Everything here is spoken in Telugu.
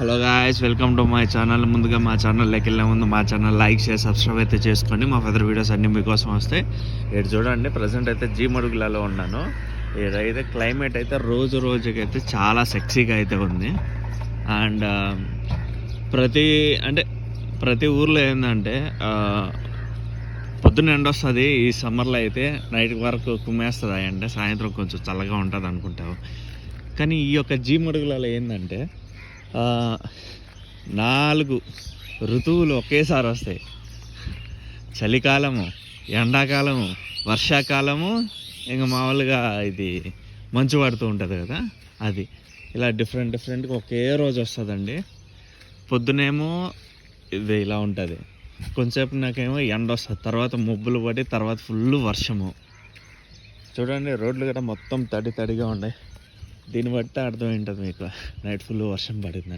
Hello guys, welcome to my channel. ముందుగా మా ఛానల్లోకి వెళ్ళే ముందు మా ఛానల్ లైక్ షేర్ సబ్స్క్రైబ్ అయితే చేసుకోండి. మా ఫెదర్ వీడియోస్ అన్నీ మీకోసం వస్తాయి. ఇక్కడ చూడండి, ప్రజెంట్ అయితే జీమడుగులలో ఉన్నాను. ఇదైతే క్లైమేట్ అయితే రోజుకైతే చాలా సెక్సీగా అయితే ఉంది. అండ్ ప్రతి ఊర్లో ఏంటంటే పొద్దున్న ఎండ వస్తుంది. ఈ సమ్మర్లో అయితే నైట్ వరకు కుమ్మేస్తుంది. అంటే సాయంత్రం కొంచెం చల్లగా ఉంటుంది అనుకుంటావు. కానీ ఈ యొక్క జీమడుగులలో ఏంటంటే 4 ఋతువులు ఒకేసారి వస్తాయి. చలికాలము, ఎండాకాలము, వర్షాకాలము, ఇంకా మామూలుగా ఇది మంచు పడుతూ ఉంటుంది కదా, అది ఇలా డిఫరెంట్గా ఒకే రోజు వస్తుందండి. పొద్దునేమో ఇది ఇలా ఉంటుంది, కొంచెంసేపు నాకేమో ఎండ వస్తుంది, తర్వాత మబ్బులు పడి తర్వాత ఫుల్ వర్షము. చూడండి, రోడ్లు కూడా మొత్తం తడిగా ఉన్నాయి. దీన్ని బట్టి అర్థం ఏంటది మీకు, నైట్ ఫుల్ వర్షం పడిందని.